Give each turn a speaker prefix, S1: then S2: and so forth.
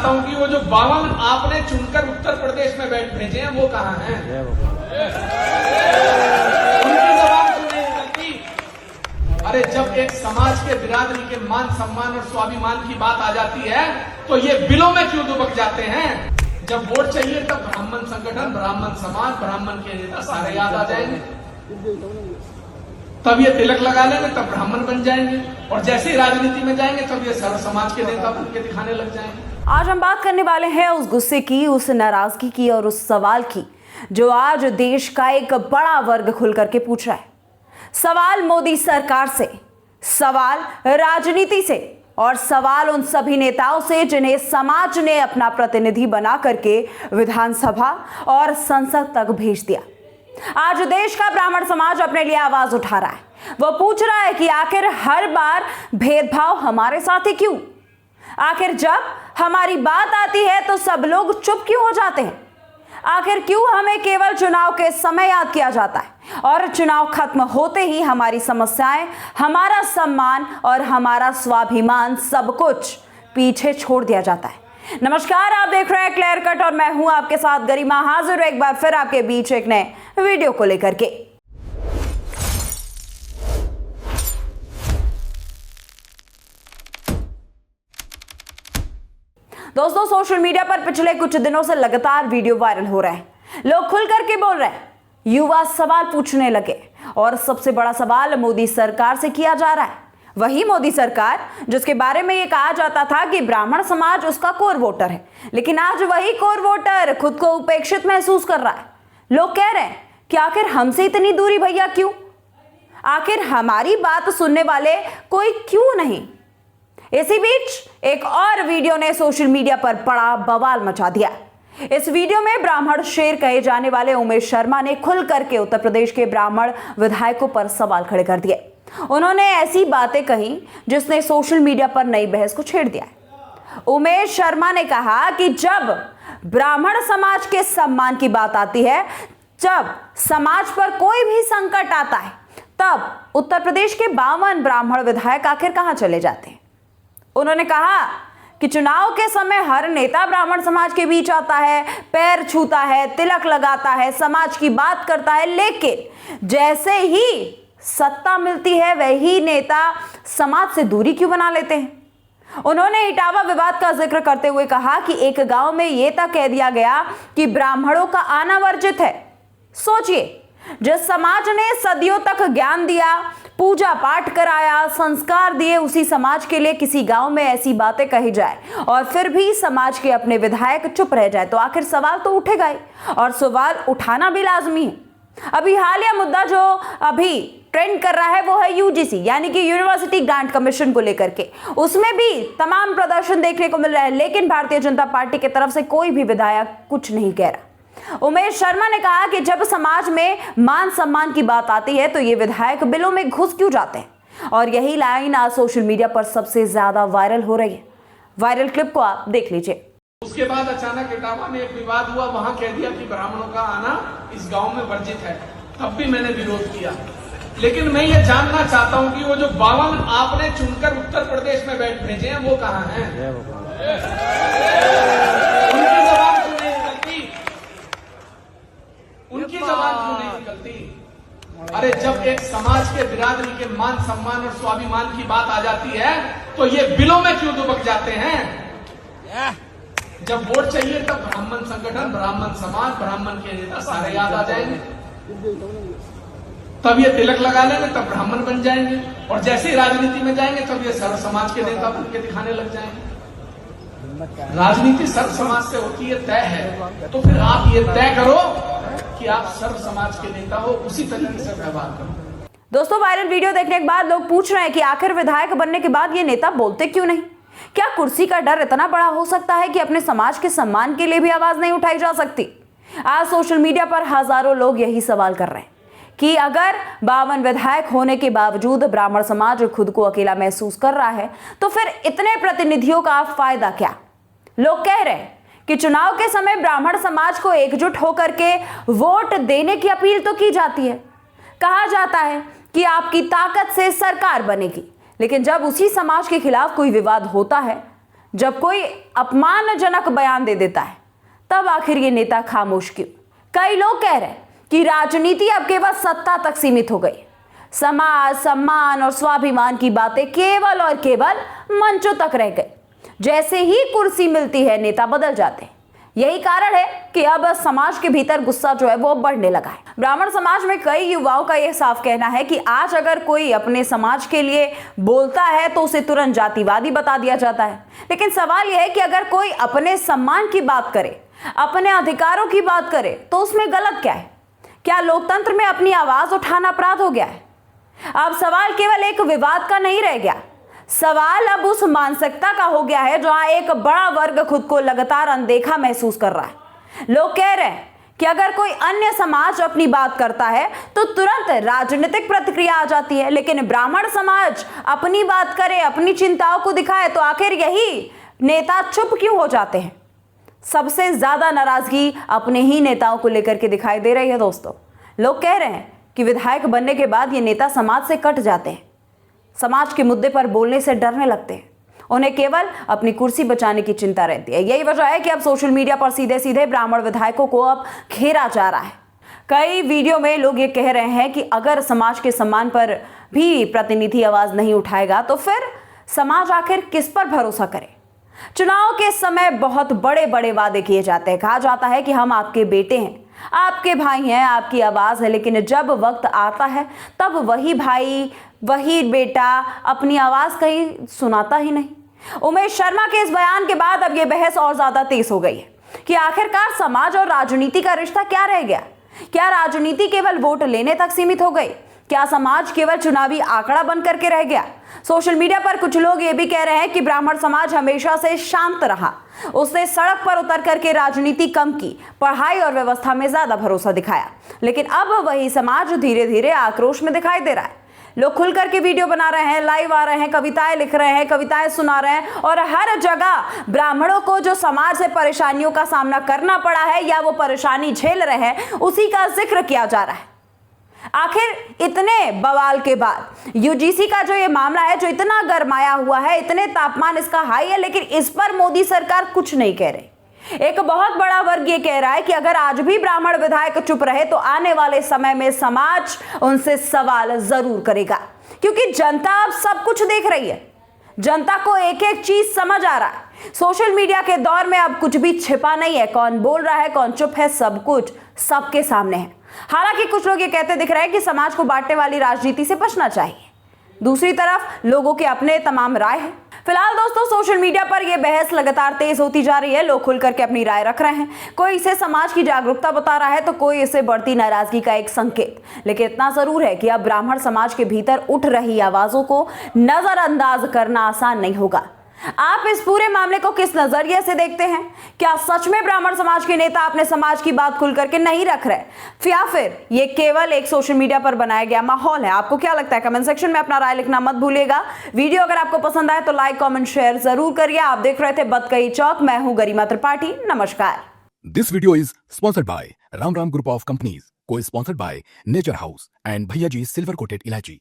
S1: चाहता हूं कि वो जो 52 आपने चुनकर उत्तर प्रदेश में बैठ भेजे हैं वो कहां हैं? उनकी जबान क्यों नहीं निकलती? अरे जब एक समाज के बिरादरी के मान सम्मान और स्वाभिमान की बात आ जाती है तो ये बिलों में क्यों दुबक जाते हैं? जब वोट चाहिए तब ब्राह्मण संगठन, ब्राह्मण समाज, ब्राह्मण के नेता सारे याद आ जाएंगे। तब ये तिलक लगा लेंगे, तब ब्राह्मण बन जाएंगे, और जैसे ही राजनीति में जाएंगे तब ये सर्व समाज के नेता बन के दिखाने लग जाएंगे।
S2: आज हम बात करने वाले हैं उस गुस्से की, उस नाराजगी की और उस सवाल की जो आज देश का एक बड़ा वर्ग खुल करके पूछ रहा है। सवाल मोदी सरकार से, सवाल राजनीति से और सवाल उन सभी नेताओं से जिन्हें समाज ने अपना प्रतिनिधि बना करके विधानसभा और संसद तक भेज दिया। आज देश का ब्राह्मण समाज अपने लिए आवाज उठा रहा है। वो पूछ रहा है कि आखिर हर बार भेदभाव हमारे साथ ही क्यों? आखिर जब हमारी बात आती है तो सब लोग चुप क्यों हो जाते हैं? आखिर क्यों हमें केवल चुनाव के समय याद किया जाता है और चुनाव खत्म होते ही हमारी समस्याएं, हमारा सम्मान और हमारा स्वाभिमान सब कुछ पीछे छोड़ दिया जाता है? नमस्कार, आप देख रहे हैं क्लियर कट और मैं हूं आपके साथ गरिमा, हाजिर एक बार फिर आपके बीच एक नए वीडियो को लेकर के। दोस्तों, सोशल मीडिया पर पिछले कुछ दिनों से लगातार वीडियो वायरल हो रहे हैं। लोग खुल करके बोल रहे हैं, युवा सवाल पूछने लगे और सबसे बड़ा सवाल मोदी सरकार से किया जा रहा है। वही मोदी सरकार जिसके बारे में ये कहा जाता था कि ब्राह्मण समाज उसका कोर वोटर है, लेकिन आज वही कोर वोटर खुद को उपेक्षित महसूस कर रहा है। लोग कह रहे हैं कि आखिर हमसे इतनी दूरी भैया क्यों? आखिर हमारी बात सुनने वाले कोई क्यों नहीं? इसी बीच एक और वीडियो ने सोशल मीडिया पर बड़ा बवाल मचा दिया। इस वीडियो में ब्राह्मण शेर कहे जाने वाले उमेश शर्मा ने खुल करके उत्तर प्रदेश के ब्राह्मण विधायकों पर सवाल खड़े कर दिए। उन्होंने ऐसी बातें कही जिसने सोशल मीडिया पर नई बहस को छेड़ दिया है। उमेश शर्मा ने कहा कि जब ब्राह्मण समाज के सम्मान की बात आती है, जब समाज पर कोई भी संकट आता है, तब उत्तर प्रदेश के 52 ब्राह्मण विधायक आखिर कहां चले जाते हैं? उन्होंने कहा कि चुनाव के समय हर नेता ब्राह्मण समाज के बीच आता है, पैर छूता है, तिलक लगाता है, समाज की बात करता है, लेकिन जैसे ही सत्ता मिलती है वही नेता समाज से दूरी क्यों बना लेते हैं? उन्होंने इटावा विवाद का जिक्र करते हुए कहा कि एक गांव में यह तक कह दिया गया कि ब्राह्मणों का आना वर्जित है। सोचिए, जिस समाज ने सदियों तक ज्ञान दिया, पूजा पाठ कराया, संस्कार दिए, उसी समाज के लिए किसी गांव में ऐसी बातें कही जाए और फिर भी समाज के अपने विधायक चुप रह जाए तो आखिर सवाल तो उठेगा ही, और सवाल उठाना भी लाजमी है। अभी हालिया मुद्दा जो अभी ट्रेंड कर रहा है वो है यूजीसी यानी कि यूनिवर्सिटी ग्रांट कमीशन को लेकर के। उसमें भी तमाम प्रदर्शन देखने को मिल रहा है, लेकिन भारतीय जनता पार्टी की तरफ से कोई भी विधायक कुछ नहीं कह रहा। उमेश शर्मा ने कहा कि जब समाज में मान सम्मान की बात आती है तो ये विधायक बिलों में घुस क्यों जाते हैं, और यही लाइन आज सोशल मीडिया पर सबसे ज्यादा वायरल हो रही है। वायरल क्लिप को आप देख लीजिए।
S1: उसके बाद अचानक इटावा में एक विवाद हुआ, वहां कह दिया कि ब्राह्मणों का आना इस गांव में वर्जित है। तब भी मैंने विरोध किया, लेकिन मैं ये जानना चाहता हूं कि वो जो 52 आपने चुनकर उत्तर प्रदेश में बैठ भेजे हैं वो कहां हैं? उनकी जबान क्यों नहीं निकलती? उनकी जबान क्यों नहीं निकलती? अरे जब एक समाज के बिरादरी के मान सम्मान और स्वाभिमान की बात आ जाती है तो ये बिलों में क्यों दुबक जाते हैं? जब वोट चाहिए तब ब्राह्मण संगठन, ब्राह्मण समाज, ब्राह्मण के नेता सारे याद आ जाएंगे। तब ये तिलक लगा लेंगे, तब ब्राह्मण बन जाएंगे, और जैसे ही राजनीति में जाएंगे तब ये सर्व समाज के नेता बन के दिखाने लग जाएंगे। राजनीति सर्व समाज से होती है, तय है, तो फिर आप ये तय करो कि आप सर्व समाज के नेता हो, उसी तरीके से व्यवहार करो।
S2: दोस्तों, वायरल वीडियो देखने के बाद लोग पूछ रहे हैं कि आखिर विधायक बनने के बाद ये नेता बोलते क्यों नहीं? क्या कुर्सी का डर इतना बड़ा हो सकता है कि अपने समाज के सम्मान के लिए भी आवाज नहीं उठाई जा सकती? आज सोशल मीडिया पर हजारों लोग यही सवाल कर रहे हैं कि अगर 52 विधायक होने के बावजूद ब्राह्मण समाज खुद को अकेला महसूस कर रहा है तो फिर इतने प्रतिनिधियों का फायदा क्या? लोग कह रहे हैं कि चुनाव के समय ब्राह्मण समाज को एकजुट होकर के वोट देने की अपील तो की जाती है, कहा जाता है कि आपकी ताकत से सरकार बनेगी, लेकिन जब उसी समाज के खिलाफ कोई विवाद होता है जब कोई अपमानजनक बयान दे देता है तब आखिर ये नेता खामोश क्यों? कई लोग कह रहे हैं कि राजनीति अब केवल सत्ता तक सीमित हो गई। समाज, सम्मान और स्वाभिमान की बातें केवल और केवल मंचों तक रह गई। जैसे ही कुर्सी मिलती है नेता बदल जाते हैं। यही कारण है कि अब समाज के भीतर गुस्सा जो है वो बढ़ने लगा है। ब्राह्मण समाज में कई युवाओं का यह साफ कहना है कि आज अगर कोई अपने समाज के लिए बोलता है तो उसे तुरंत जातिवादी बता दिया जाता है। लेकिन सवाल यह है कि अगर कोई अपने सम्मान की बात करे, अपने अधिकारों की बात करे तो उसमें गलत क्या है? क्या लोकतंत्र में अपनी आवाज उठाना अपराध हो गया है? अब सवाल केवल एक विवाद का नहीं रह गया, सवाल अब उस मानसिकता का हो गया है जहां एक बड़ा वर्ग खुद को लगातार अनदेखा महसूस कर रहा है। लोग कह रहे हैं कि अगर कोई अन्य समाज अपनी बात करता है तो तुरंत राजनीतिक प्रतिक्रिया आ जाती है, लेकिन ब्राह्मण समाज अपनी बात करे, अपनी चिंताओं को दिखाए तो आखिर यही नेता चुप क्यों हो जाते हैं? सबसे ज्यादा नाराजगी अपने ही नेताओं को लेकर के दिखाई दे रही है। दोस्तों, लोग कह रहे हैं कि विधायक बनने के बाद ये नेता समाज से कट जाते हैं, समाज के मुद्दे पर बोलने से डरने लगते हैं, उन्हें केवल अपनी कुर्सी बचाने की चिंता रहती है। यही वजह है कि अब सोशल मीडिया पर सीधे सीधे ब्राह्मण विधायकों को अब घेरा जा रहा है। कई वीडियो में लोग ये कह रहे हैं कि अगर समाज के सम्मान पर भी प्रतिनिधि आवाज नहीं उठाएगा तो फिर समाज आखिर किस पर भरोसा करे? चुनाव के समय बहुत बड़े बड़े वादे किए जाते हैं, कहा जाता है कि हम आपके बेटे हैं, आपके भाई हैं, आपकी आवाज है, लेकिन जब वक्त आता है तब वही भाई, वही बेटा अपनी आवाज कहीं सुनाता ही नहीं। उमेश शर्मा के इस बयान के बाद अब यह बहस और ज्यादा तेज हो गई है कि आखिरकार समाज और राजनीति का रिश्ता क्या रह गया? क्या राजनीति केवल वोट लेने तक सीमित हो गई? क्या समाज केवल चुनावी आंकड़ा बन करके रह गया? सोशल मीडिया पर कुछ लोग ये भी कह रहे हैं कि ब्राह्मण समाज हमेशा से शांत रहा, उसने सड़क पर उतर करके राजनीति कम की, पढ़ाई और व्यवस्था में ज्यादा भरोसा दिखाया, लेकिन अब वही समाज धीरे धीरे आक्रोश में दिखाई दे रहा है। लोग खुल करके वीडियो बना रहे हैं, लाइव आ रहे हैं, कविताएं लिख रहे हैं, कविताएं सुना रहे हैं और हर जगह ब्राह्मणों को जो समाज से परेशानियों का सामना करना पड़ा है या वो परेशानी झेल रहे हैं उसी का जिक्र किया जा रहा है। आखिर इतने बवाल के बाद यूजीसी का जो ये मामला है, जो इतना गरमाया हुआ है, इतने तापमान इसका हाई है, लेकिन इस पर मोदी सरकार कुछ नहीं कह रही। एक बहुत बड़ा वर्ग ये कह रहा है कि अगर आज भी ब्राह्मण विधायक चुप रहे तो आने वाले समय में समाज उनसे सवाल जरूर करेगा, क्योंकि जनता अब सब कुछ देख रही है। जनता को एक एक चीज समझ आ रहा है। सोशल मीडिया के दौर में अब कुछ भी छिपा नहीं है, कौन बोल रहा है, कौन चुप है, सब कुछ सबके सामने है। हालांकि कुछ लोग ये कहते दिख रहे हैं कि समाज को बांटने वाली राजनीति से बचना चाहिए, दूसरी तरफ लोगों के अपने तमाम राय है। फिलहाल दोस्तों, सोशल मीडिया पर यह बहस लगातार तेज होती जा रही है। लोग खुल करके अपनी राय रख रहे हैं, कोई इसे समाज की जागरूकता बता रहा है तो कोई इसे बढ़ती नाराजगी का एक संकेत। लेकिन इतना जरूर है कि अब ब्राह्मण समाज के भीतर उठ रही आवाजों को नजरअंदाज करना आसान नहीं होगा। आप इस पूरे मामले को किस नजरिए से देखते हैं? क्या सच में ब्राह्मण समाज के नेता अपने समाज की बात खुल करके नहीं रख रहे, या फिर ये केवल एक सोशल मीडिया पर बनाया गया माहौल है? आपको क्या लगता है? कमेंट सेक्शन में अपना राय लिखना मत भूलिएगा। वीडियो अगर आपको पसंद आए तो लाइक, कमेंट, शेयर जरूर करिए। आप देख रहे थे बतकही चौक, मैं हूं गरिमा त्रिपाठी। नमस्कार।
S3: This video is sponsored by Ram Ram Group of Companies, co-sponsored by Nature House and Bhaiya Ji Silver Coated Ilachi.